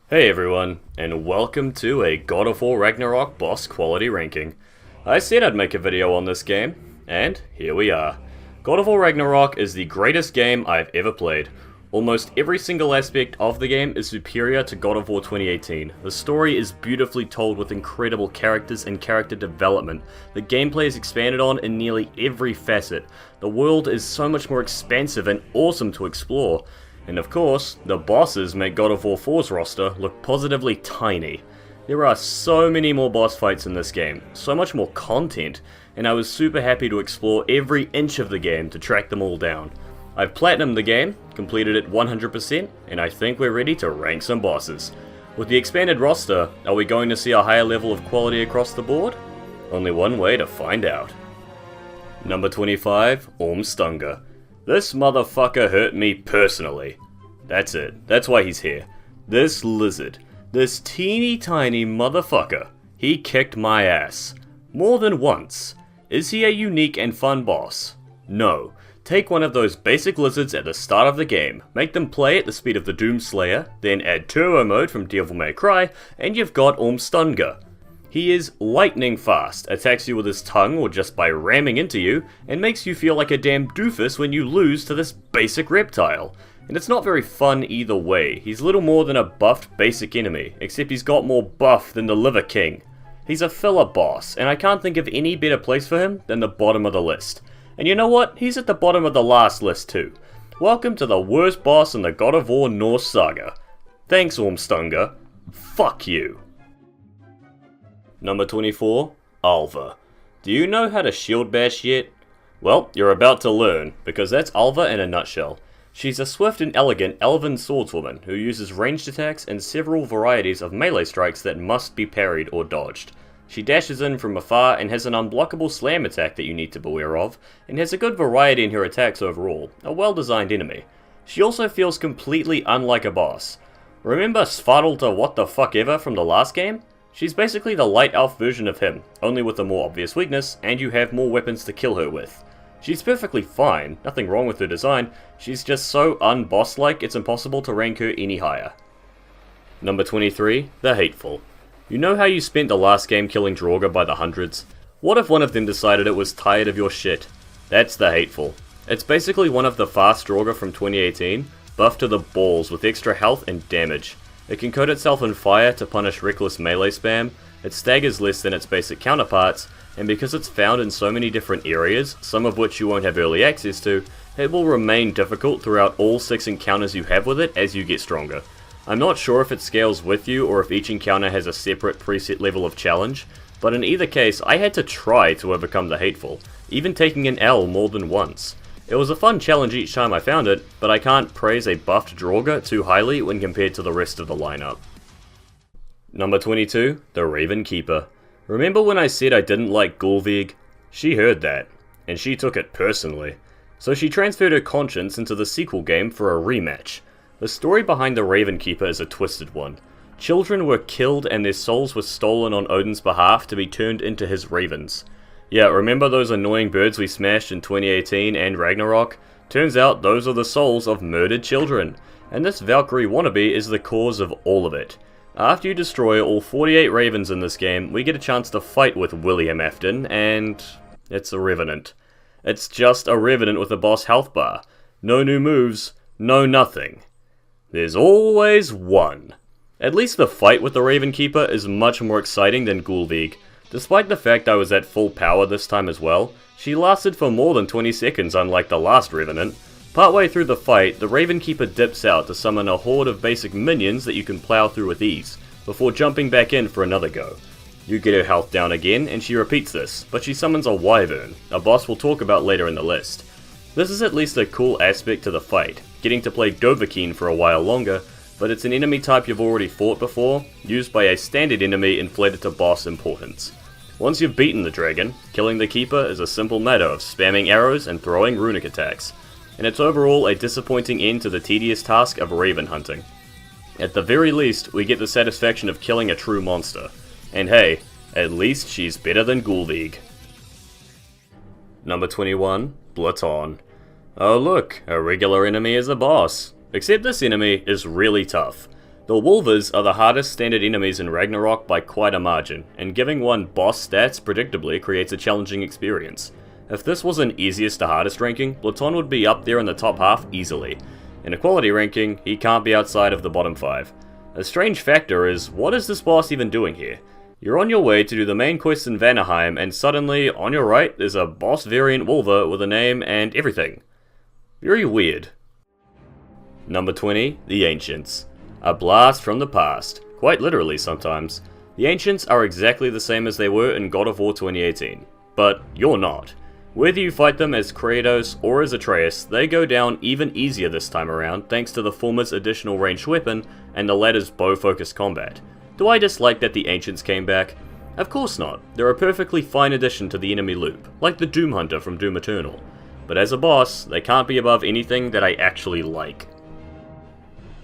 Hey everyone, and welcome to a God of War Ragnarok boss quality ranking. I said I'd make a video on this game, and here we are. God of War Ragnarok is the greatest game I've ever played. Almost every single aspect of the game is superior to God of War 2018. The story is beautifully told with incredible characters and character development. The gameplay is expanded on in nearly every facet. The world is so much more expansive and awesome to explore. And of course, the bosses make God of War 4's roster look positively tiny. There are so many more boss fights in this game, so much more content, and I was super happy to explore every inch of the game to track them all down. I've platinumed the game, completed it 100%, and I think we're ready to rank some bosses. With the expanded roster, are we going to see a higher level of quality across the board? Only one way to find out. Number 25, OrMsTuNgA. This motherfucker hurt me personally. That's it. That's why he's here. This lizard. This teeny tiny motherfucker. He kicked my ass. More than once. Is he a unique and fun boss? No. Take one of those basic lizards at the start of the game, make them play at the speed of the Doomslayer, then add turbo mode from Devil May Cry, and you've got OrMsTuNgA. He is lightning fast, attacks you with his tongue or just by ramming into you, and makes you feel like a damn doofus when you lose to this basic reptile. And it's not very fun either way. He's little more than a buffed basic enemy, except he's got more buff than the Liver King. He's a filler boss, and I can't think of any better place for him than the bottom of the list. And you know what? He's at the bottom of the last list too. Welcome to the worst boss in the God of War Norse saga. Thanks, OrMsTuNgA. Fuck you. Number 24, Alva. Do you know how to shield bash yet? Well, you're about to learn, because that's Alva in a nutshell. She's a swift and elegant elven swordswoman who uses ranged attacks and several varieties of melee strikes that must be parried or dodged. She dashes in from afar and has an unblockable slam attack that you need to beware of, and has a good variety in her attacks overall, a well-designed enemy. She also feels completely unlike a boss. Remember Svartalfr what the fuck ever from the last game? She's basically the light elf version of him, only with a more obvious weakness, and you have more weapons to kill her with. She's perfectly fine, nothing wrong with her design, she's just so un-boss-like it's impossible to rank her any higher. Number 23, the Hateful. You know how you spent the last game killing Draugr by the hundreds? What if one of them decided it was tired of your shit? That's the Hateful. It's basically one of the fast Draugr from 2018, buffed to the balls with extra health and damage. It can coat itself in fire to punish reckless melee spam, it staggers less than its basic counterparts, and because it's found in so many different areas, some of which you won't have early access to, it will remain difficult throughout all 6 encounters you have with it as you get stronger. I'm not sure if it scales with you or if each encounter has a separate preset level of challenge, but in either case I had to try to overcome the Hateful, even taking an L more than once. It was a fun challenge each time I found it, but I can't praise a buffed Draugr too highly when compared to the rest of the lineup. Number 22, the Raven Keeper. Remember when I said I didn't like Gullveig? She heard that, and she took it personally. So she transferred her conscience into the sequel game for a rematch. The story behind the Raven Keeper is a twisted one. Children were killed and their souls were stolen on Odin's behalf to be turned into his ravens. Yeah, remember those annoying birds we smashed in 2018 and Ragnarok? Turns out those are the souls of murdered children, and this Valkyrie wannabe is the cause of all of it. After you destroy all 48 ravens in this game, we get a chance to fight with William Afton, and it's a Revenant. It's just a Revenant with a boss health bar. No new moves, no nothing. There's always one. At least the fight with the Raven Keeper is much more exciting than Gullveig. Despite the fact I was at full power this time as well, she lasted for more than 20 seconds unlike the last Revenant. Partway through the fight, the Raven Keeper dips out to summon a horde of basic minions that you can plow through with ease, before jumping back in for another go. You get her health down again, and she repeats this, but she summons a Wyvern, a boss we'll talk about later in the list. This is at least a cool aspect to the fight, getting to play Dovahkiin for a while longer, but it's an enemy type you've already fought before, used by a standard enemy inflated to boss importance. Once you've beaten the dragon, killing the Keeper is a simple matter of spamming arrows and throwing runic attacks, and it's overall a disappointing end to the tedious task of raven hunting. At the very least, we get the satisfaction of killing a true monster, and hey, at least she's better than Gullveig. Number 21, Blatonn. Oh look, a regular enemy is a boss. Except this enemy is really tough. The Wolvers are the hardest standard enemies in Ragnarok by quite a margin, and giving one boss stats predictably creates a challenging experience. If this was an easiest to hardest ranking, Blatonn would be up there in the top half easily. In a quality ranking, he can't be outside of the bottom 5. A strange factor is, what is this boss even doing here? You're on your way to do the main quest in Vanaheim, and suddenly, on your right, there's a boss variant Wolver with a name and everything. Very weird. Number 20, the Ancients. A blast from the past, quite literally sometimes. The Ancients are exactly the same as they were in God of War 2018, but you're not. Whether you fight them as Kratos or as Atreus, they go down even easier this time around thanks to the former's additional ranged weapon and the latter's bow-focused combat. Do I dislike that the Ancients came back? Of course not. They're a perfectly fine addition to the enemy loop, like the Doom Hunter from Doom Eternal. But as a boss, they can't be above anything that I actually like.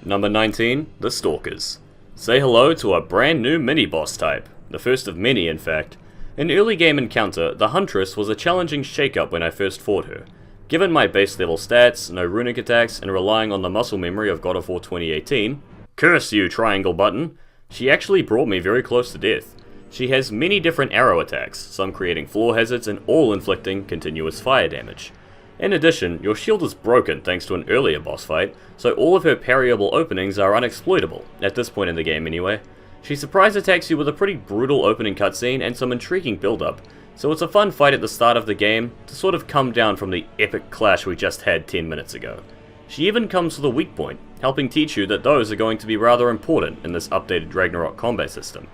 Number 19, the Stalkers. Say hello to a brand new mini-boss type, the first of many in fact. In early game encounter, the Huntress was a challenging shake-up when I first fought her. Given my base level stats, no runic attacks, and relying on the muscle memory of God of War 2018, curse you triangle button, she actually brought me very close to death. She has many different arrow attacks, some creating floor hazards and all inflicting continuous fire damage. In addition, your shield is broken thanks to an earlier boss fight, so all of her parryable openings are unexploitable, at this point in the game anyway. She surprise attacks you with a pretty brutal opening cutscene and some intriguing build-up, so it's a fun fight at the start of the game to sort of come down from the epic clash we just had 10 minutes ago. She even comes with a weak point, helping teach you that those are going to be rather important in this updated Ragnarok combat system.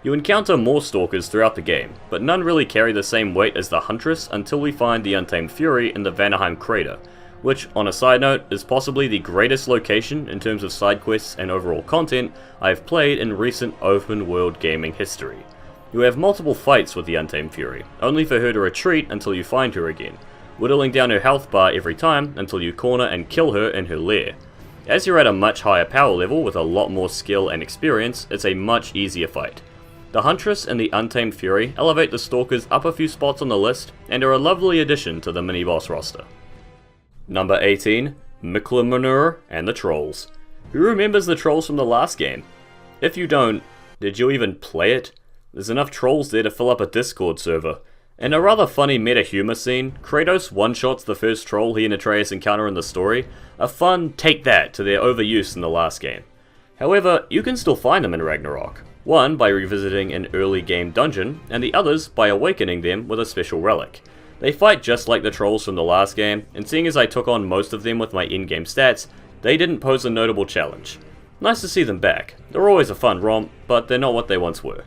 You encounter more Stalkers throughout the game, but none really carry the same weight as the Huntress until we find the Untamed Fury in the Vanaheim crater, which, on a side note, is possibly the greatest location in terms of side quests and overall content I've played in recent open world gaming history. You have multiple fights with the Untamed Fury, only for her to retreat until you find her again, whittling down her health bar every time until you corner and kill her in her lair. As you're at a much higher power level with a lot more skill and experience, it's a much easier fight. The Huntress and the Untamed Fury elevate the Stalkers up a few spots on the list and are a lovely addition to the mini-boss roster. Number 18, Miklómónir and the Trolls. Who remembers the Trolls from the last game? If you don't, did you even play it? There's enough trolls there to fill up a Discord server. In a rather funny meta-humor scene, Kratos one-shots the first troll he and Atreus encounter in the story, a fun take that to their overuse in the last game. However, you can still find them in Ragnarok. One by revisiting an early game dungeon, and the others by awakening them with a special relic. They fight just like the trolls from the last game, and seeing as I took on most of them with my in-game stats, they didn't pose a notable challenge. Nice to see them back. They're always a fun romp, but they're not what they once were.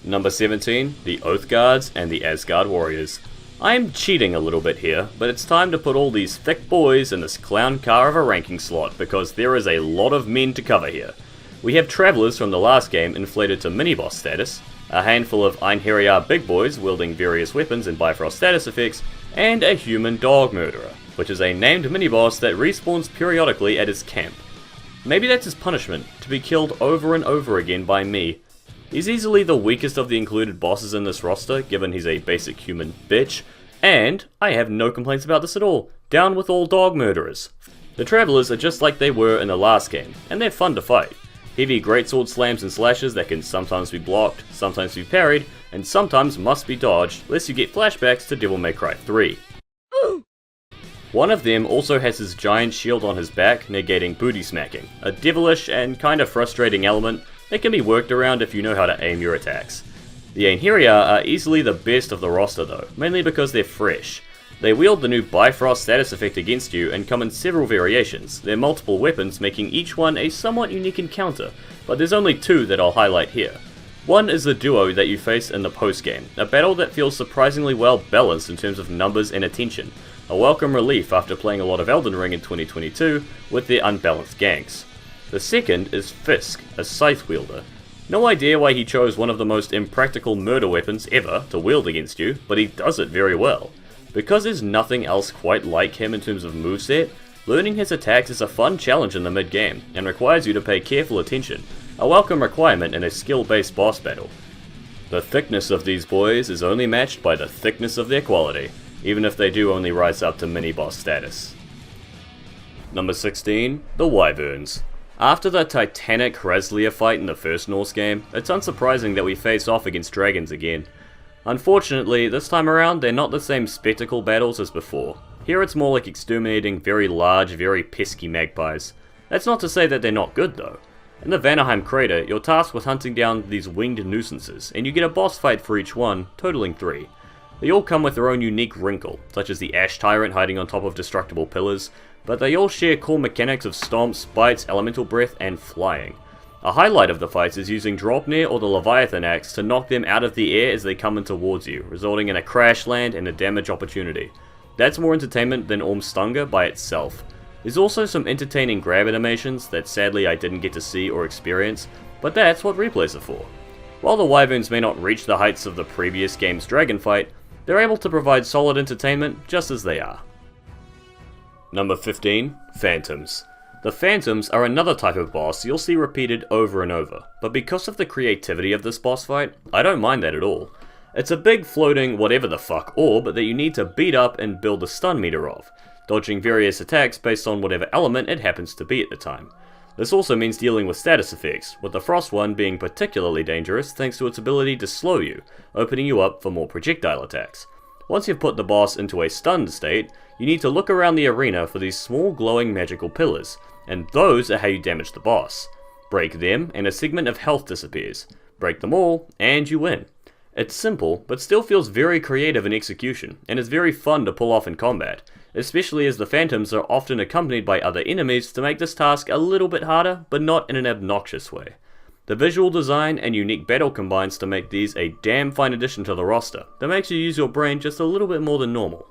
Number 17, the Oathguards and the Asgard Warriors. I'm cheating a little bit here, but it's time to put all these thick boys in this clown car of a ranking slot because there is a lot of men to cover here. We have Travelers from the last game inflated to mini-boss status, a handful of Einherjar big boys wielding various weapons and Bifrost status effects, and a human dog murderer, which is a named mini-boss that respawns periodically at his camp. Maybe that's his punishment, to be killed over and over again by me. He's easily the weakest of the included bosses in this roster, given he's a basic human bitch, and I have no complaints about this at all. Down with all dog murderers. The Travelers are just like they were in the last game, and they're fun to fight. Heavy greatsword slams and slashes that can sometimes be blocked, sometimes be parried, and sometimes must be dodged, lest you get flashbacks to Devil May Cry 3. One of them also has his giant shield on his back, negating booty smacking, a devilish and kinda frustrating element that can be worked around if you know how to aim your attacks. The Einherjar are easily the best of the roster though, mainly because they're fresh. They wield the new Bifrost status effect against you and come in several variations, their multiple weapons making each one a somewhat unique encounter, but there's only two that I'll highlight here. One is the duo that you face in the post-game, a battle that feels surprisingly well balanced in terms of numbers and attention, a welcome relief after playing a lot of Elden Ring in 2022 with their unbalanced ganks. The second is Fisk, a scythe wielder. No idea why he chose one of the most impractical murder weapons ever to wield against you, but he does it very well. Because there's nothing else quite like him in terms of moveset, learning his attacks is a fun challenge in the mid-game, and requires you to pay careful attention, a welcome requirement in a skill-based boss battle. The thickness of these boys is only matched by the thickness of their quality, even if they do only rise up to mini-boss status. Number 16, the Wyverns. After the titanic Hrolf fight in the first Norse game, it's unsurprising that we face off against dragons again. Unfortunately, this time around they're not the same spectacle battles as before. Here it's more like exterminating very large, very pesky magpies. That's not to say that they're not good though. In the Vanaheim crater, you're tasked with hunting down these winged nuisances, and you get a boss fight for each one, totaling 3. They all come with their own unique wrinkle, such as the Ash Tyrant hiding on top of destructible pillars, but they all share core mechanics of stomps, bites, elemental breath, and flying. A highlight of the fights is using Draupnir or the Leviathan Axe to knock them out of the air as they come in towards you, resulting in a crash land and a damage opportunity. That's more entertainment than OrMsTuNgA by itself. There's also some entertaining grab animations that sadly I didn't get to see or experience, but that's what replays are for. While the Wyverns may not reach the heights of the previous game's dragon fight, they're able to provide solid entertainment just as they are. Number 15. Phantoms. The Phantoms are another type of boss you'll see repeated over and over, but because of the creativity of this boss fight, I don't mind that at all. It's a big floating whatever the fuck orb that you need to beat up and build a stun meter of, dodging various attacks based on whatever element it happens to be at the time. This also means dealing with status effects, with the frost one being particularly dangerous thanks to its ability to slow you, opening you up for more projectile attacks. Once you've put the boss into a stunned state, you need to look around the arena for these small glowing magical pillars, and those are how you damage the boss. Break them and a segment of health disappears. Break them all and you win. It's simple, but still feels very creative in execution, and is very fun to pull off in combat, especially as the Phantoms are often accompanied by other enemies to make this task a little bit harder, but not in an obnoxious way. The visual design and unique battle combines to make these a damn fine addition to the roster that makes you use your brain just a little bit more than normal.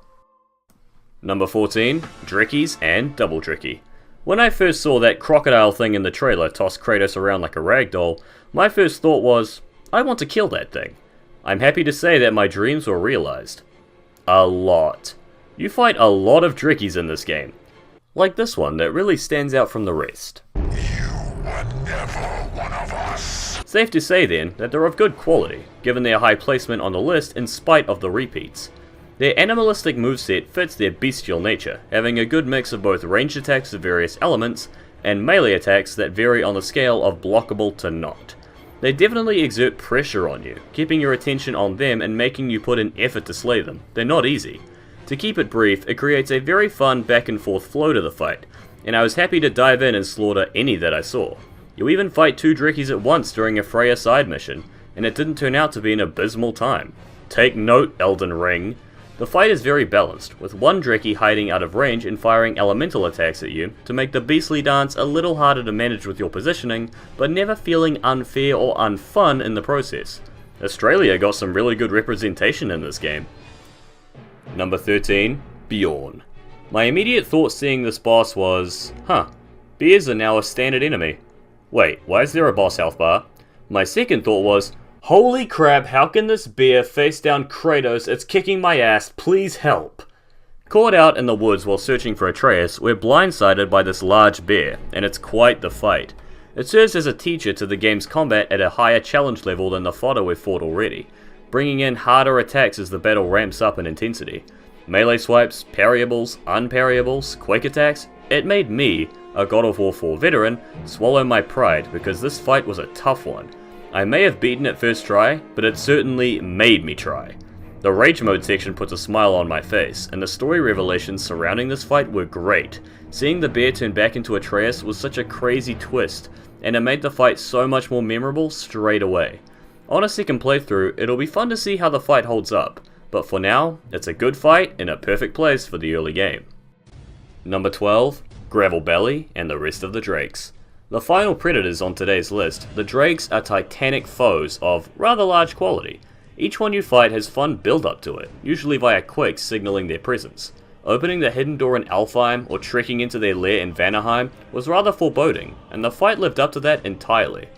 Number 14. Drekis and Double Dreki. When I first saw that crocodile thing in the trailer toss Kratos around like a ragdoll, my first thought was, I want to kill that thing. I'm happy to say that my dreams were realized. A lot. You fight a lot of Drekis in this game. Like this one that really stands out from the rest. You were never one of us. Safe to say then that they're of good quality, given their high placement on the list in spite of the repeats. Their animalistic moveset fits their bestial nature, having a good mix of both ranged attacks of various elements, and melee attacks that vary on the scale of blockable to not. They definitely exert pressure on you, keeping your attention on them and making you put in effort to slay them. They're not easy. To keep it brief, it creates a very fun back and forth flow to the fight, and I was happy to dive in and slaughter any that I saw. You even fight 2 Drekis at once during a Freya side mission, and it didn't turn out to be an abysmal time. Take note, Elden Ring. The fight is very balanced, with one Dreki hiding out of range and firing elemental attacks at you to make the beastly dance a little harder to manage with your positioning, but never feeling unfair or unfun in the process. Australia got some really good representation in this game. Number 13. Bjorn. My immediate thought seeing this boss was, bears are now a standard enemy. Wait, why is there a boss health bar? My second thought was, holy crap, how can this bear face down Kratos? It's kicking my ass, please help. Caught out in the woods while searching for Atreus, we're blindsided by this large bear, and it's quite the fight. It serves as a teacher to the game's combat at a higher challenge level than the fodder we've fought already, bringing in harder attacks as the battle ramps up in intensity. Melee swipes, parryables, unparryables, quick attacks, it made me, a God of War 4 veteran, swallow my pride because this fight was a tough one. I may have beaten it first try, but it certainly made me try. The Rage Mode section puts a smile on my face, and the story revelations surrounding this fight were great. Seeing the bear turn back into Atreus was such a crazy twist, and it made the fight so much more memorable straight away. On a second playthrough, it'll be fun to see how the fight holds up, but for now, it's a good fight in a perfect place for the early game. Number 12. Gravel Belly and the rest of the Drakes. The final predators on today's list, the Drakes are titanic foes of rather large quality. Each one you fight has fun build up to it, usually via quakes signaling their presence. Opening the hidden door in Alfheim or trekking into their lair in Vanaheim was rather foreboding, and the fight lived up to that entirely.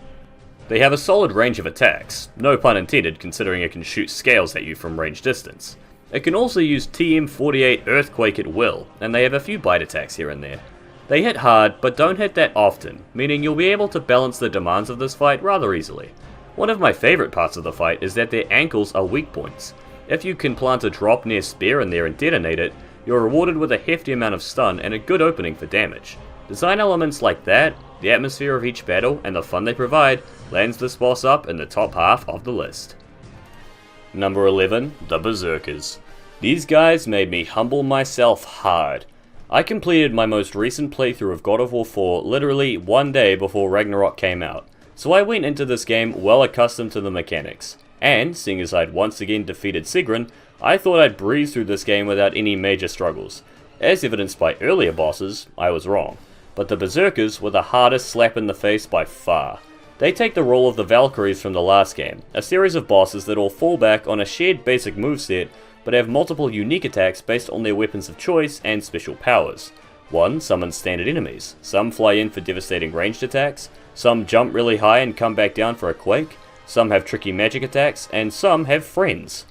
They have a solid range of attacks, no pun intended considering it can shoot scales at you from range distance. It can also use TM48 Earthquake at will, and they have a few bite attacks here and there. They hit hard, but don't hit that often, meaning you'll be able to balance the demands of this fight rather easily. One of my favourite parts of the fight is that their ankles are weak points. If you can plant a Draupnir spear in there and detonate it, you're rewarded with a hefty amount of stun and a good opening for damage. Design elements like that, the atmosphere of each battle, and the fun they provide lands this boss up in the top half of the list. Number 11, the Berserkers. These guys made me humble myself hard. I completed my most recent playthrough of God of War 4 literally one day before Ragnarok came out, so I went into this game well accustomed to the mechanics, and seeing as I'd once again defeated Sigrun, I thought I'd breeze through this game without any major struggles. As evidenced by earlier bosses, I was wrong, but the Berserkers were the hardest slap in the face by far. They take the role of the Valkyries from the last game, a series of bosses that all fall back on a shared basic moveset, but have multiple unique attacks based on their weapons of choice and special powers. One summons standard enemies, some fly in for devastating ranged attacks, some jump really high and come back down for a quake, some have tricky magic attacks, and some have friends.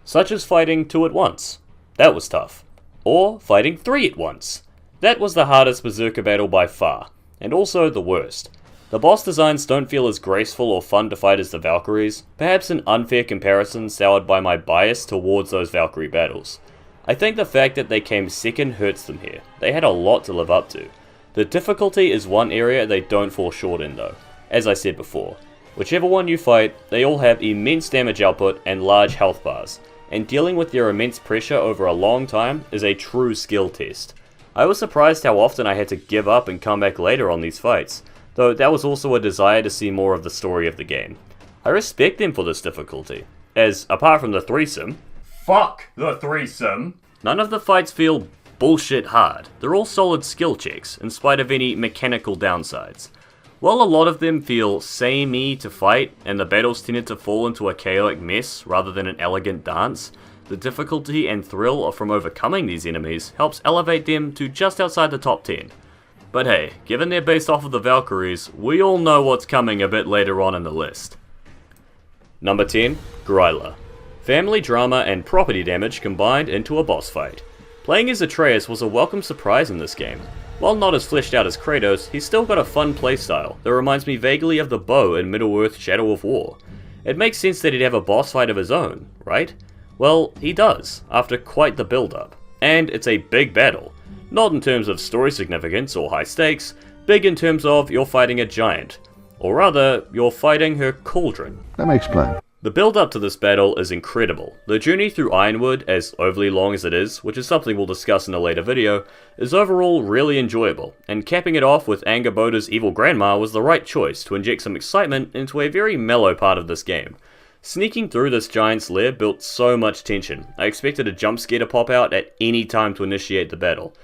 Such as fighting 2 at once. That was tough. Or fighting 3 at once. That was the hardest Berserker battle by far, and also the worst. The boss designs don't feel as graceful or fun to fight as the Valkyries, perhaps an unfair comparison soured by my bias towards those Valkyrie battles. I think the fact that they came second hurts them here. They had a lot to live up to. The difficulty is one area they don't fall short in though. As I said before, whichever one you fight, they all have immense damage output and large health bars, and dealing with their immense pressure over a long time is a true skill test. I was surprised how often I had to give up and come back later on these fights, though that was also a desire to see more of the story of the game. I respect them for this difficulty, as apart from the threesome, fuck the threesome, none of the fights feel bullshit hard. They're all solid skill checks, in spite of any mechanical downsides. While a lot of them feel samey to fight, and the battles tended to fall into a chaotic mess rather than an elegant dance, the difficulty and thrill from overcoming these enemies helps elevate them to just outside the top 10. But hey, given they're based off of the Valkyries, we all know what's coming a bit later on in the list. Number 10, Gryla. Family drama and property damage combined into a boss fight. Playing as Atreus was a welcome surprise in this game. While not as fleshed out as Kratos, he's still got a fun playstyle that reminds me vaguely of the bow in Middle-earth Shadow of War. It makes sense that he'd have a boss fight of his own, right? Well, he does, after quite the build-up. And it's a big battle. Not in terms of story significance or high stakes, big in terms of you're fighting a giant. Or rather, you're fighting her cauldron. Let me explain. The build up to this battle is incredible. The journey through Ironwood, as overly long as it is, which is something we'll discuss in a later video, is overall really enjoyable, and capping it off with Angerboda's evil grandma was the right choice to inject some excitement into a very mellow part of this game. Sneaking through this giant's lair built so much tension. I expected a jump scare to pop out at any time to initiate the battle.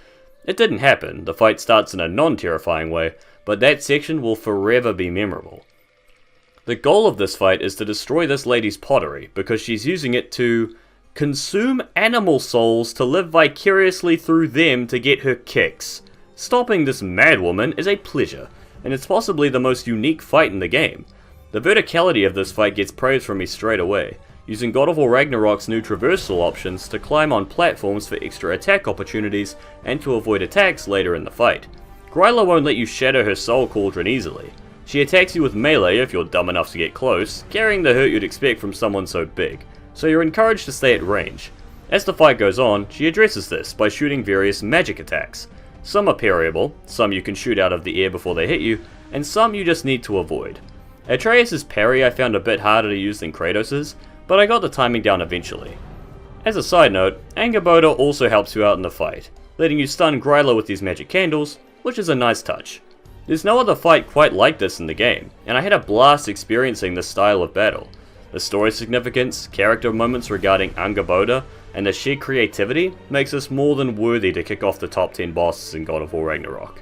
It didn't happen, the fight starts in a non-terrifying way, but that section will forever be memorable. The goal of this fight is to destroy this lady's pottery, because she's using it to consume animal souls to live vicariously through them to get her kicks. Stopping this madwoman is a pleasure, and it's possibly the most unique fight in the game. The verticality of this fight gets praise from me straight away, using God of War Ragnarok's new traversal options to climb on platforms for extra attack opportunities and to avoid attacks later in the fight. Gryla won't let you shatter her soul cauldron easily. She attacks you with melee if you're dumb enough to get close, carrying the hurt you'd expect from someone so big, so you're encouraged to stay at range. As the fight goes on, she addresses this by shooting various magic attacks. Some are parryable, some you can shoot out of the air before they hit you, and some you just need to avoid. Atreus' parry I found a bit harder to use than Kratos', but I got the timing down eventually. As a side note, Angerboda also helps you out in the fight, letting you stun Gryla with these magic candles, which is a nice touch. There's no other fight quite like this in the game, and I had a blast experiencing this style of battle. The story significance, character moments regarding Angerboda, and the sheer creativity makes this more than worthy to kick off the top 10 bosses in God of War Ragnarok.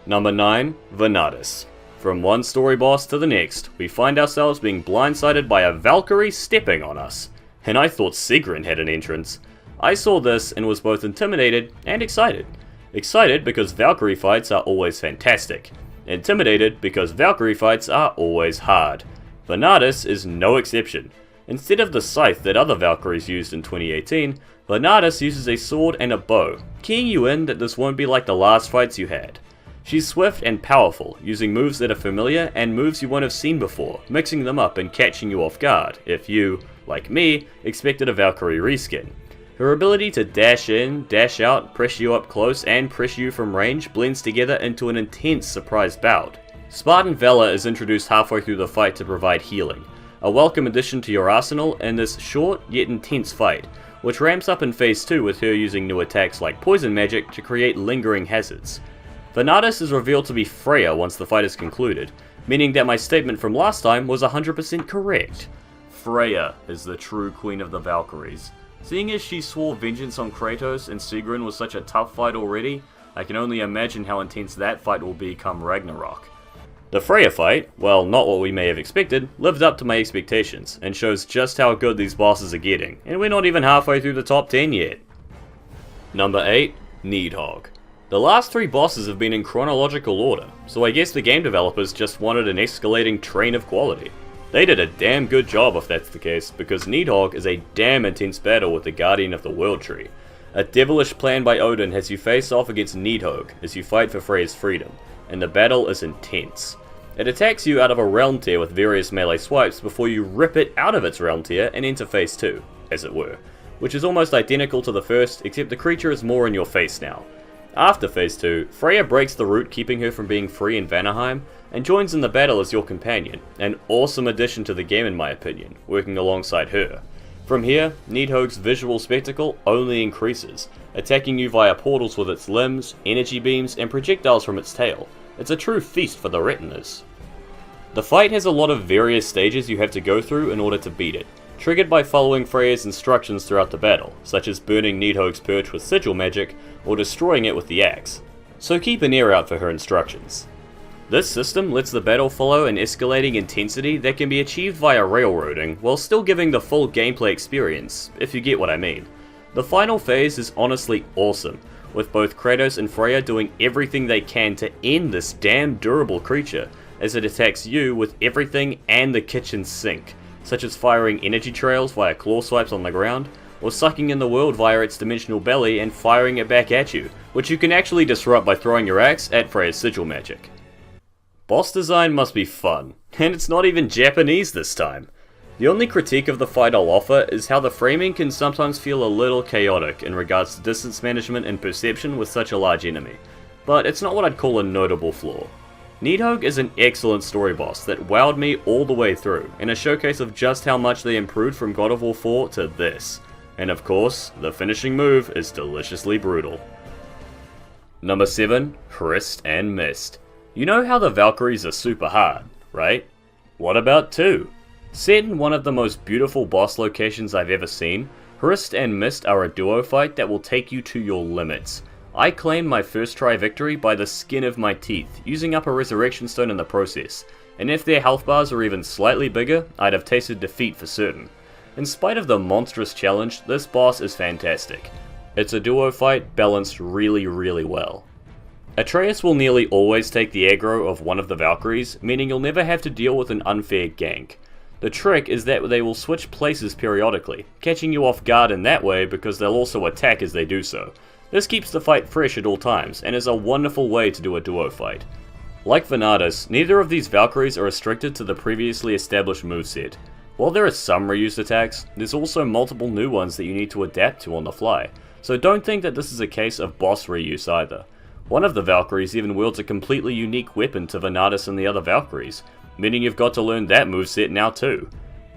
Number 9, Vanadis. From one story boss to the next, we find ourselves being blindsided by a Valkyrie stepping on us. And I thought Sigrun had an entrance. I saw this and was both intimidated and excited. Excited because Valkyrie fights are always fantastic. Intimidated because Valkyrie fights are always hard. Vanadis is no exception. Instead of the scythe that other Valkyries used in 2018, Vanadis uses a sword and a bow, keying you in that this won't be like the last fights you had. She's swift and powerful, using moves that are familiar and moves you won't have seen before, mixing them up and catching you off guard if you, like me, expected a Valkyrie reskin. Her ability to dash in, dash out, press you up close, and press you from range blends together into an intense surprise bout. Spartan Valor is introduced halfway through the fight to provide healing, a welcome addition to your arsenal in this short yet intense fight, which ramps up in Phase 2 with her using new attacks like Poison Magic to create lingering hazards. Vanadis is revealed to be Freya once the fight is concluded, meaning that my statement from last time was 100% correct. Freya is the true Queen of the Valkyries. Seeing as she swore vengeance on Kratos and Sigrun was such a tough fight already, I can only imagine how intense that fight will be come Ragnarok. The Freya fight, while not what we may have expected, lived up to my expectations, and shows just how good these bosses are getting, and we're not even halfway through the top 10 yet. Number 8, Nidhogg. The last 3 bosses have been in chronological order, so I guess the game developers just wanted an escalating train of quality. They did a damn good job if that's the case, because Nidhogg is a damn intense battle with the Guardian of the World Tree. A devilish plan by Odin has you face off against Nidhogg as you fight for Freya's freedom, and the battle is intense. It attacks you out of a realm tier with various melee swipes before you rip it out of its realm tier and enter Phase 2, as it were, which is almost identical to the first except the creature is more in your face now. After Phase 2, Freya breaks the root keeping her from being free in Vanaheim, and joins in the battle as your companion, an awesome addition to the game in my opinion, working alongside her. From here, Nidhogg's visual spectacle only increases, attacking you via portals with its limbs, energy beams, and projectiles from its tail. It's a true feast for the retinas. The fight has a lot of various stages you have to go through in order to beat it, triggered by following Freya's instructions throughout the battle, such as burning Nidhogg's perch with sigil magic, or destroying it with the axe. So keep an ear out for her instructions. This system lets the battle follow an escalating intensity that can be achieved via railroading, while still giving the full gameplay experience, if you get what I mean. The final phase is honestly awesome, with both Kratos and Freya doing everything they can to end this damn durable creature, as it attacks you with everything and the kitchen sink, such as firing energy trails via claw swipes on the ground, or sucking in the world via its dimensional belly and firing it back at you, which you can actually disrupt by throwing your axe at Freya's sigil magic. Boss design must be fun, and it's not even Japanese this time. The only critique of the fight I'll offer is how the framing can sometimes feel a little chaotic in regards to distance management and perception with such a large enemy, but it's not what I'd call a notable flaw. Nidhogg is an excellent story boss that wowed me all the way through, and a showcase of just how much they improved from God of War 4 to this. And of course, the finishing move is deliciously brutal. Number 7, Hrist and Mist. You know how the Valkyries are super hard, right? What about 2? Set in one of the most beautiful boss locations I've ever seen, Hrist and Mist are a duo fight that will take you to your limits. I claimed my first try victory by the skin of my teeth, using up a resurrection stone in the process, and if their health bars were even slightly bigger, I'd have tasted defeat for certain. In spite of the monstrous challenge, this boss is fantastic. It's a duo fight balanced really well. Atreus will nearly always take the aggro of one of the Valkyries, meaning you'll never have to deal with an unfair gank. The trick is that they will switch places periodically, catching you off guard in that way because they'll also attack as they do so. This keeps the fight fresh at all times, and is a wonderful way to do a duo fight. Like Vanadis, neither of these Valkyries are restricted to the previously established moveset. While there are some reused attacks, there's also multiple new ones that you need to adapt to on the fly, so don't think that this is a case of boss reuse either. One of the Valkyries even wields a completely unique weapon to Vanadis and the other Valkyries, meaning you've got to learn that moveset now too.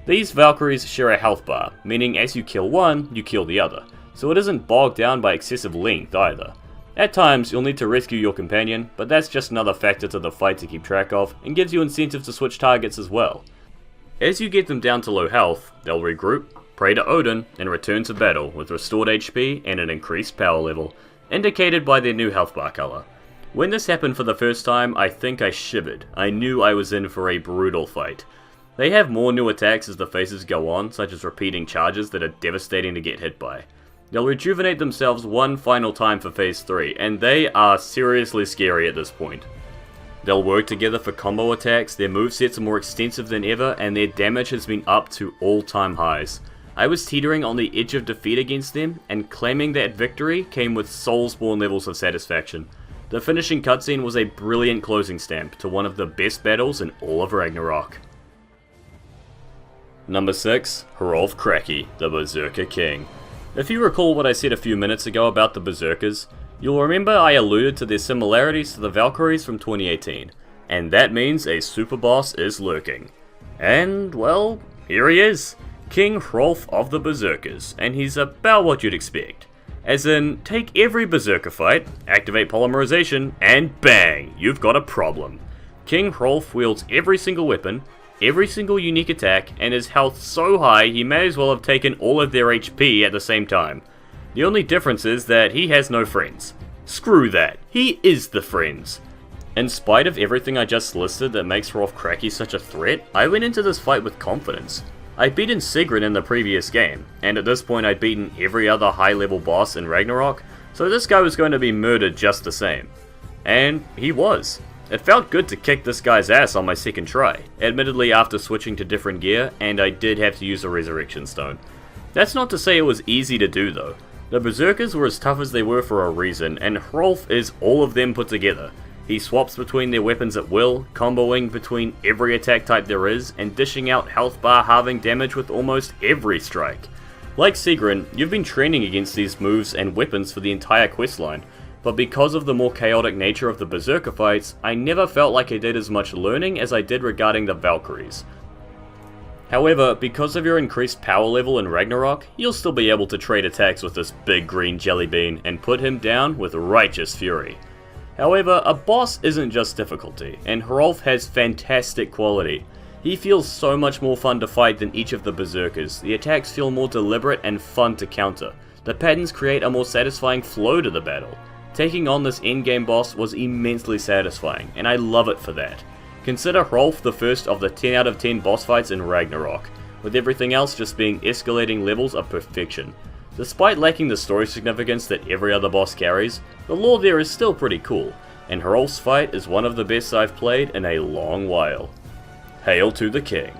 These Valkyries share a health bar, meaning as you kill one, you kill the other, so it isn't bogged down by excessive length either. At times, you'll need to rescue your companion, but that's just another factor to the fight to keep track of, and gives you incentive to switch targets as well. As you get them down to low health, they'll regroup, pray to Odin, and return to battle with restored HP and an increased power level, indicated by their new health bar color. When this happened for the first time, I think I shivered. I knew I was in for a brutal fight. They have more new attacks as the phases go on, such as repeating charges that are devastating to get hit by. They'll rejuvenate themselves one final time for Phase 3, and they are seriously scary at this point. They'll work together for combo attacks, their movesets are more extensive than ever, and their damage has been up to all-time highs. I was teetering on the edge of defeat against them, and claiming that victory came with Soulsborne levels of satisfaction. The finishing cutscene was a brilliant closing stamp to one of the best battles in all of Ragnarok. Number 6, Hrolf Kraki, the Berserker King. If you recall what I said a few minutes ago about the Berserkers, you'll remember I alluded to their similarities to the Valkyries from 2018, and that means a super boss is lurking. And, well, here he is, King Hrolf of the Berserkers, and he's about what you'd expect. As in, take every Berserker fight, activate polymerization, and bang, you've got a problem. King Hrolf wields every single weapon, every single unique attack, and his health so high he may as well have taken all of their HP at the same time. The only difference is that he has no friends. Screw that, he is the friends. In spite of everything I just listed that makes Hrolf Kraki such a threat, I went into this fight with confidence. I'd beaten Sigrun in the previous game, and at this point I'd beaten every other high level boss in Ragnarok, so this guy was going to be murdered just the same. And he was. It felt good to kick this guy's ass on my second try, admittedly after switching to different gear, and I did have to use a resurrection stone. That's not to say it was easy to do though. The Berserkers were as tough as they were for a reason, and Hrolf is all of them put together. He swaps between their weapons at will, comboing between every attack type there is, and dishing out health bar halving damage with almost every strike. Like Sigrun, you've been training against these moves and weapons for the entire questline, but because of the more chaotic nature of the Berserker fights, I never felt like I did as much learning as I did regarding the Valkyries. However, because of your increased power level in Ragnarok, you'll still be able to trade attacks with this big green jelly bean and put him down with righteous fury. However, a boss isn't just difficulty, and Hrolf has fantastic quality. He feels so much more fun to fight than each of the Berserkers, the attacks feel more deliberate and fun to counter, the patterns create a more satisfying flow to the battle. Taking on this endgame boss was immensely satisfying, and I love it for that. Consider Hrolf the first of the 10 out of 10 boss fights in Ragnarok, with everything else just being escalating levels of perfection. Despite lacking the story significance that every other boss carries, the lore there is still pretty cool, and Hrolf's fight is one of the best I've played in a long while. Hail to the king.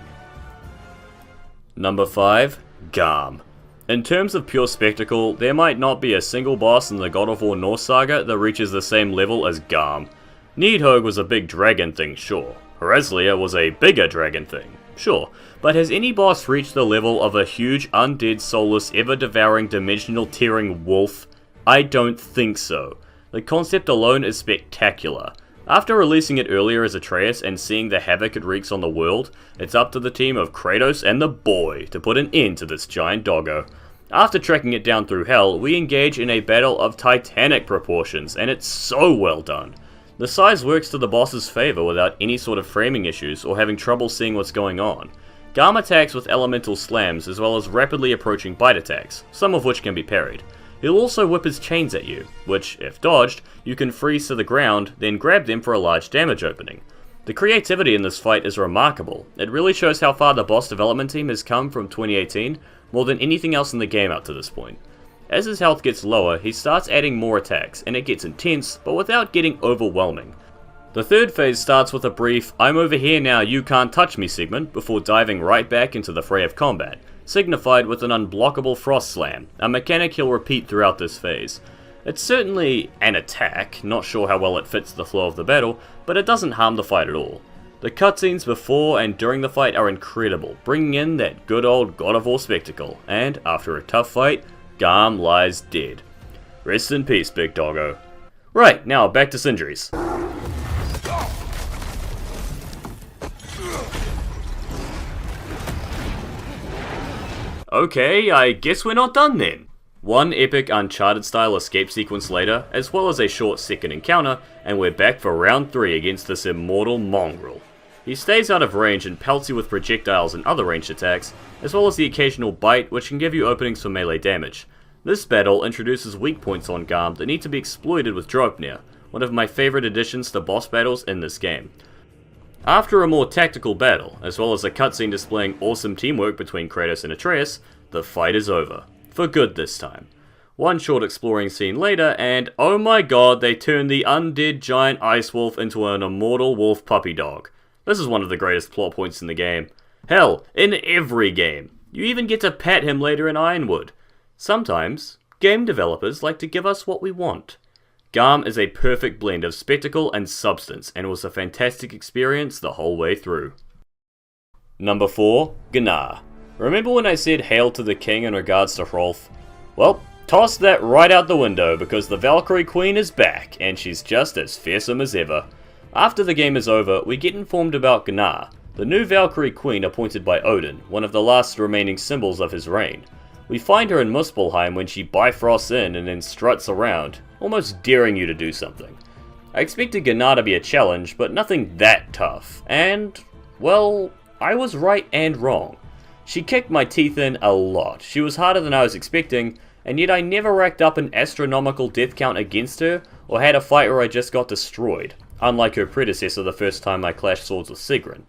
Number 5, Garm. In terms of pure spectacle, there might not be a single boss in the God of War Norse saga that reaches the same level as Garm. Nidhogg was a big dragon thing, sure. Hraslia was a bigger dragon thing, sure. But has any boss reached the level of a huge, undead, soulless, ever-devouring, dimensional-tearing wolf? I don't think so. The concept alone is spectacular. After releasing it earlier as Atreus and seeing the havoc it wreaks on the world, it's up to the team of Kratos and the boy to put an end to this giant doggo. After tracking it down through hell, we engage in a battle of titanic proportions, and it's so well done. The size works to the boss's favour without any sort of framing issues or having trouble seeing what's going on. Garm attacks with elemental slams as well as rapidly approaching bite attacks, some of which can be parried. He'll also whip his chains at you, which, if dodged, you can freeze to the ground, then grab them for a large damage opening. The creativity in this fight is remarkable. It really shows how far the boss development team has come from 2018, more than anything else in the game up to this point. As his health gets lower, he starts adding more attacks, and it gets intense, but without getting overwhelming. The third phase starts with a brief, "I'm over here now, you can't touch me" segment, before diving right back into the fray of combat, signified with an unblockable frost slam, a mechanic he'll repeat throughout this phase. It's certainly an attack, not sure how well it fits the flow of the battle, but it doesn't harm the fight at all. The cutscenes before and during the fight are incredible, bringing in that good old God of War spectacle, and after a tough fight, Garm lies dead. Rest in peace, big doggo. Right, now back to Sindri's. Okay, I guess we're not done then. One epic Uncharted-style escape sequence later, as well as a short second encounter, and we're back for round 3 against this immortal mongrel. He stays out of range and pelts you with projectiles and other ranged attacks, as well as the occasional bite which can give you openings for melee damage. This battle introduces weak points on Garm that need to be exploited with Draupnir, one of my favourite additions to boss battles in this game. After a more tactical battle, as well as a cutscene displaying awesome teamwork between Kratos and Atreus, the fight is over. For good this time. One short exploring scene later, and oh my god, they turn the undead giant ice wolf into an immortal wolf puppy dog. This is one of the greatest plot points in the game. Hell, in every game. You even get to pet him later in Ironwood. Sometimes, game developers like to give us what we want. Garm is a perfect blend of spectacle and substance, and was a fantastic experience the whole way through. Number 4, Gnar. Remember when I said hail to the king in regards to Hrolf? Well, toss that right out the window because the Valkyrie Queen is back and she's just as fearsome as ever. After the game is over, we get informed about Gnar, the new Valkyrie Queen appointed by Odin, one of the last remaining symbols of his reign. We find her in Muspelheim when she bifrosts in and then struts around, almost daring you to do something. I expected Gnar to be a challenge, but nothing that tough, and, well, I was right and wrong. She kicked my teeth in a lot, she was harder than I was expecting, and yet I never racked up an astronomical death count against her, or had a fight where I just got destroyed, unlike her predecessor the first time I clashed swords with Sigrun.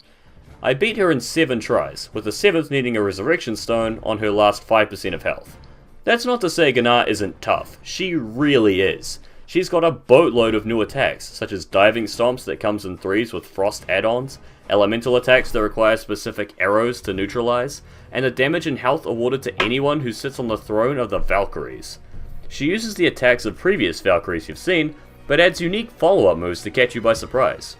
I beat her in 7 tries, with the 7th needing a resurrection stone on her last 5% of health. That's not to say Gnar isn't tough, she really is. She's got a boatload of new attacks, such as diving stomps that comes in 3s with frost add-ons, elemental attacks that require specific arrows to neutralize, and the damage and health awarded to anyone who sits on the throne of the Valkyries. She uses the attacks of previous Valkyries you've seen, but adds unique follow-up moves to catch you by surprise.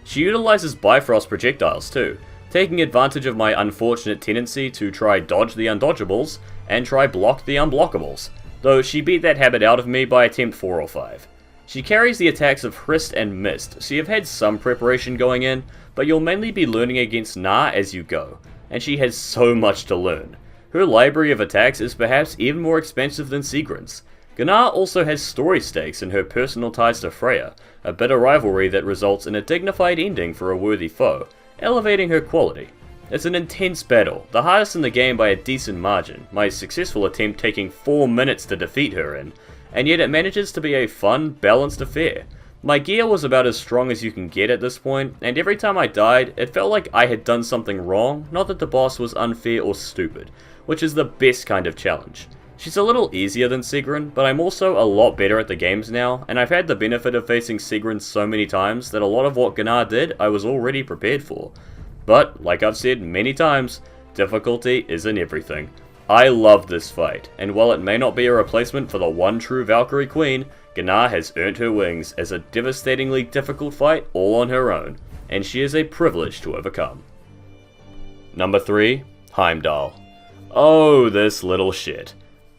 She utilizes Bifrost projectiles too, taking advantage of my unfortunate tendency to try dodge the undodgeables and try block the unblockables, though she beat that habit out of me by attempt 4 or 5. She carries the attacks of Hrist and Mist, so you've had some preparation going in, but you'll mainly be learning against Gnar as you go, and she has so much to learn. Her library of attacks is perhaps even more expensive than Sigrun's. Gnar also has story stakes in her personal ties to Freya, a bitter rivalry that results in a dignified ending for a worthy foe, elevating her quality. It's an intense battle, the hardest in the game by a decent margin, my successful attempt taking 4 minutes to defeat her in, and yet it manages to be a fun, balanced affair. My gear was about as strong as you can get at this point, and every time I died, it felt like I had done something wrong, not that the boss was unfair or stupid, which is the best kind of challenge. She's a little easier than Sigrun, but I'm also a lot better at the games now, and I've had the benefit of facing Sigrun so many times that a lot of what Gnar did I was already prepared for. But, like I've said many times, difficulty isn't everything. I love this fight, and while it may not be a replacement for the one true Valkyrie Queen, Gnar has earned her wings as a devastatingly difficult fight all on her own, and she is a privilege to overcome. Number 3. Heimdall. Oh, this little shit.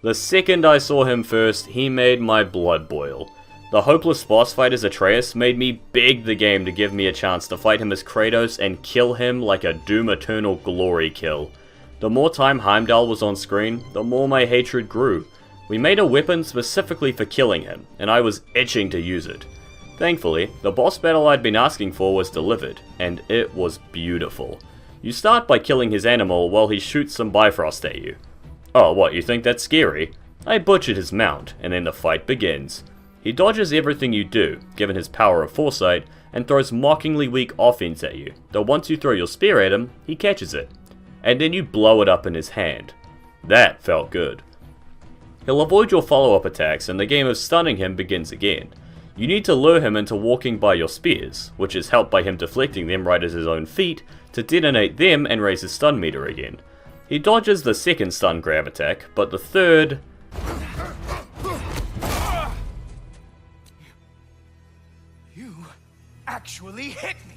The second I saw him first, he made my blood boil. The hopeless boss fight as Atreus made me beg the game to give me a chance to fight him as Kratos and kill him like a Doom Eternal glory kill. The more time Heimdall was on screen, the more my hatred grew. We made a weapon specifically for killing him, and I was itching to use it. Thankfully, the boss battle I'd been asking for was delivered, and it was beautiful. You start by killing his animal while he shoots some Bifrost at you. Oh, what, you think that's scary? I butchered his mount, and then the fight begins. He dodges everything you do, given his power of foresight, and throws mockingly weak offense at you, though once you throw your spear at him, he catches it. And then you blow it up in his hand. That felt good. He'll avoid your follow-up attacks, and the game of stunning him begins again. You need to lure him into walking by your spears, which is helped by him deflecting them right at his own feet, to detonate them and raise his stun meter again. He dodges the second stun grab attack, but the third... You actually hit me!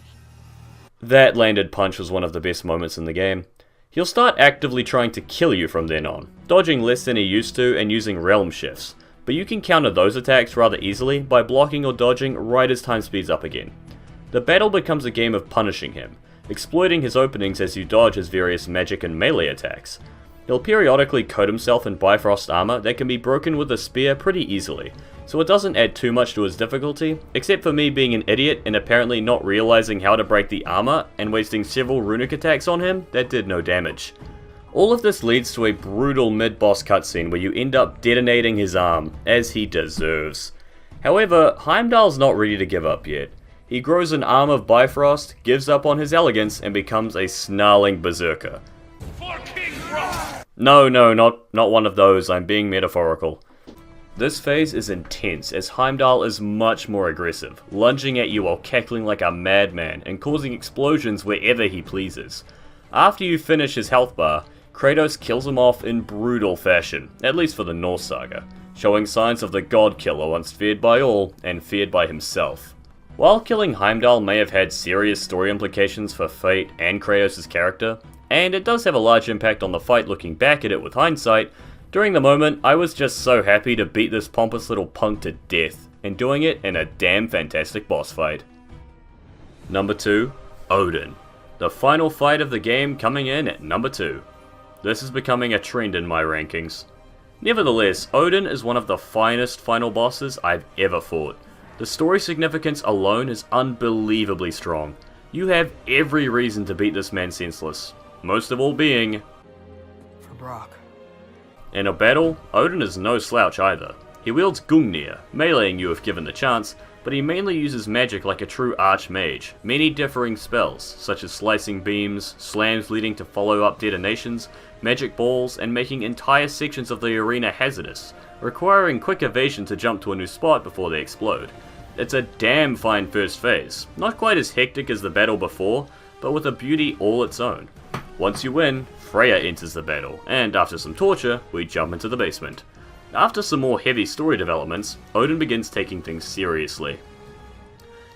That landed punch was one of the best moments in the game. He'll start actively trying to kill you from then on, dodging less than he used to and using realm shifts, but you can counter those attacks rather easily by blocking or dodging right as time speeds up again. The battle becomes a game of punishing him, exploiting his openings as you dodge his various magic and melee attacks. He'll periodically coat himself in Bifrost armor that can be broken with a spear pretty easily, so it doesn't add too much to his difficulty, except for me being an idiot and apparently not realizing how to break the armor and wasting several runic attacks on him that did no damage. All of this leads to a brutal mid-boss cutscene where you end up detonating his arm, as he deserves. However, Heimdall's not ready to give up yet. He grows an arm of Bifrost, gives up on his elegance, and becomes a snarling berserker. For King Hrolf! No, not one of those, I'm being metaphorical. This phase is intense, as Heimdall is much more aggressive, lunging at you while cackling like a madman and causing explosions wherever he pleases. After you finish his health bar, Kratos kills him off in brutal fashion, at least for the Norse saga, showing signs of the god killer once feared by all and feared by himself. While killing Heimdall may have had serious story implications for Fate and Kratos' character, and it does have a large impact on the fight looking back at it with hindsight, During the moment, I was just so happy to beat this pompous little punk to death, and doing it in a damn fantastic boss fight. Number 2, Odin. The final fight of the game coming in at number 2. This is becoming a trend in my rankings. Nevertheless, Odin is one of the finest final bosses I've ever fought. The story significance alone is unbelievably strong. You have every reason to beat this man senseless, most of all being For Brock. in a battle, Odin is no slouch either. He wields Gungnir, meleeing you if given the chance, but he mainly uses magic like a true archmage, many differing spells, such as slicing beams, slams leading to follow-up detonations, magic balls, and making entire sections of the arena hazardous, requiring quick evasion to jump to a new spot before they explode. It's a damn fine first phase, not quite as hectic as the battle before, but with a beauty all its own. Once you win, Freya enters the battle, and after some torture, we jump into the basement. After some more heavy story developments, Odin begins taking things seriously.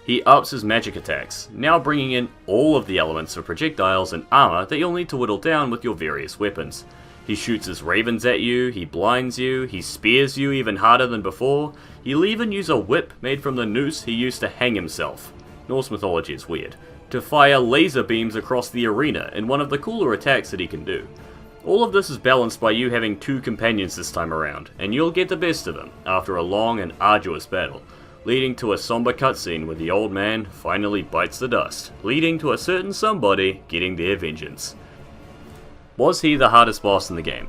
He ups his magic attacks, now bringing in all of the elements of projectiles and armor that you'll need to whittle down with your various weapons. He shoots his ravens at you, he blinds you, he spears you even harder than before, he'll even use a whip made from the noose he used to hang himself. Norse mythology is weird. To fire laser beams across the arena in one of the cooler attacks that he can do. All of this is balanced by you having 2 companions this time around, and you'll get the best of them after a long and arduous battle, leading to a somber cutscene where the old man finally bites the dust, leading to a certain somebody getting their vengeance. Was he the hardest boss in the game?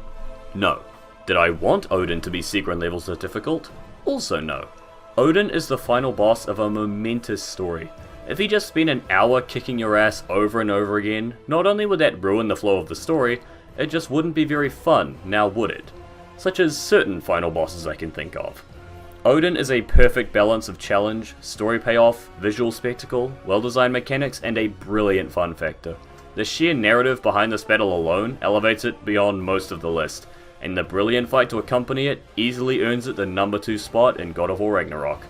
No. Did I want Odin to be secret levels of difficult? Also no. Odin is the final boss of a momentous story. If he just spent an hour kicking your ass over and over again, not only would that ruin the flow of the story, it just wouldn't be very fun, now would it? Such as certain final bosses I can think of. Odin is a perfect balance of challenge, story payoff, visual spectacle, well-designed mechanics, and a brilliant fun factor. The sheer narrative behind this battle alone elevates it beyond most of the list, and the brilliant fight to accompany it easily earns it the number 2 spot in God of War Ragnarok.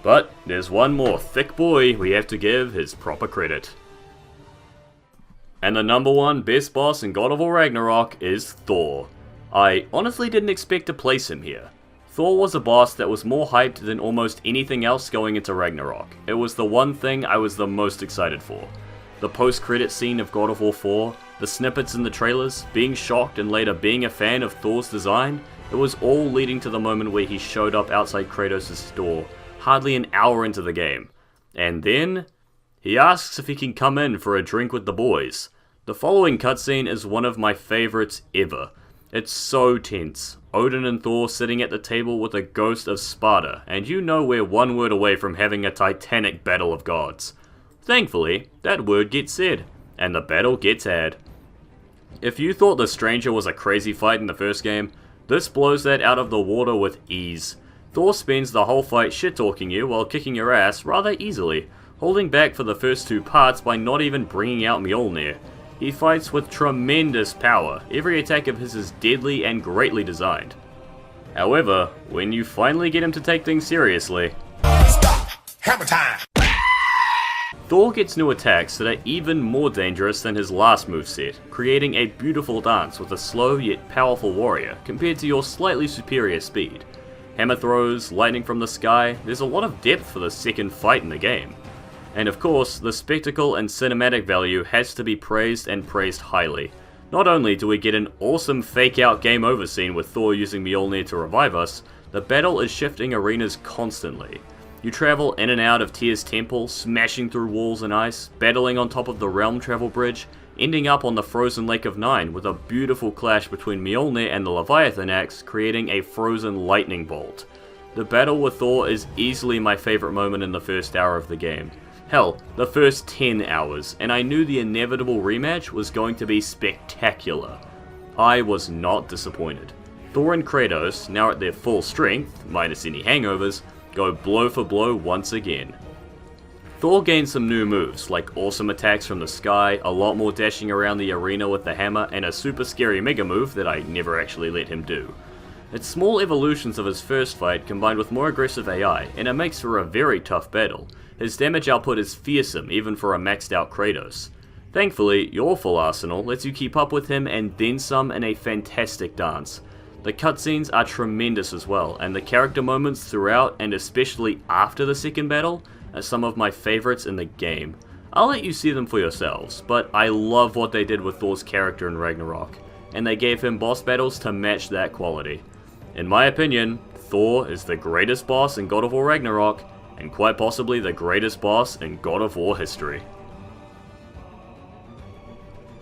But there's one more thick boy we have to give his proper credit. And the number 1 best boss in God of War Ragnarok is Thor. I honestly didn't expect to place him here. Thor was a boss that was more hyped than almost anything else going into Ragnarok. It was the one thing I was the most excited for. The post-credit scene of God of War 4, the snippets in the trailers, being shocked and later being a fan of Thor's design, it was all leading to the moment where he showed up outside Kratos' door, hardly an hour into the game. And then he asks if he can come in for a drink with the boys. The following cutscene is one of my favorites ever. It's so tense. Odin and Thor sitting at the table with a ghost of Sparta, and you know we're one word away from having a titanic battle of gods. Thankfully, that word gets said, and the battle gets had. If you thought the Stranger was a crazy fight in the first game, this blows that out of the water with ease. Thor spends the whole fight shit-talking you while kicking your ass rather easily, holding back for the first 2 parts by not even bringing out Mjolnir. He fights with tremendous power, every attack of his is deadly and greatly designed. However, when you finally get him to take things seriously, Stop! Hammer time! Thor gets new attacks that are even more dangerous than his last moveset, creating a beautiful dance with a slow yet powerful warrior compared to your slightly superior speed. Hammer throws, lightning from the sky, there's a lot of depth for the second fight in the game. And of course, the spectacle and cinematic value has to be praised and praised highly. Not only do we get an awesome fake out game over scene with Thor using Mjolnir to revive us, the battle is shifting arenas constantly. You travel in and out of Tyr's temple, smashing through walls and ice, battling on top of the realm travel bridge, ending up on the frozen Lake of Nine with a beautiful clash between Mjolnir and the Leviathan axe, creating a frozen lightning bolt. The battle with Thor is easily my favourite moment in the first hour of the game. Hell, the first 10 hours, and I knew the inevitable rematch was going to be spectacular. I was not disappointed. Thor and Kratos, now at their full strength, minus any hangovers, go blow for blow once again. Thor gains some new moves, like awesome attacks from the sky, a lot more dashing around the arena with the hammer, and a super scary mega move that I never actually let him do. It's small evolutions of his first fight combined with more aggressive AI, and it makes for a very tough battle. His damage output is fearsome even for a maxed out Kratos. Thankfully, your full arsenal lets you keep up with him and then some in a fantastic dance. The cutscenes are tremendous as well, and the character moments throughout and especially after the second battle are some of my favourites in the game. I'll let you see them for yourselves, but I love what they did with Thor's character in Ragnarok, and they gave him boss battles to match that quality. In my opinion, Thor is the greatest boss in God of War Ragnarok, and quite possibly the greatest boss in God of War history.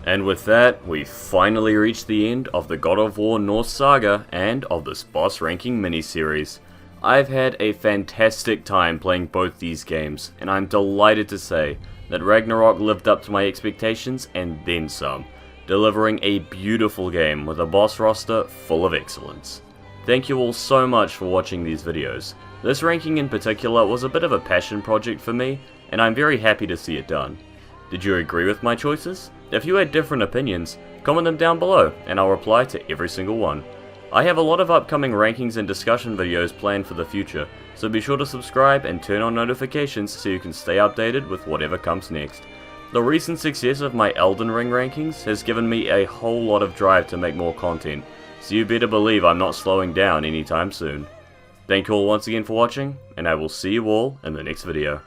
And with that, we finally reached the end of the God of War Norse saga and of this boss ranking miniseries. I've had a fantastic time playing both these games, and I'm delighted to say that Ragnarok lived up to my expectations and then some, delivering a beautiful game with a boss roster full of excellence. Thank you all so much for watching these videos. This ranking in particular was a bit of a passion project for me, and I'm very happy to see it done. Did you agree with my choices? If you had different opinions, comment them down below and I'll reply to every single one. I have a lot of upcoming rankings and discussion videos planned for the future, so be sure to subscribe and turn on notifications so you can stay updated with whatever comes next. The recent success of my Elden Ring rankings has given me a whole lot of drive to make more content, so you better believe I'm not slowing down anytime soon. Thank you all once again for watching, and I will see you all in the next video.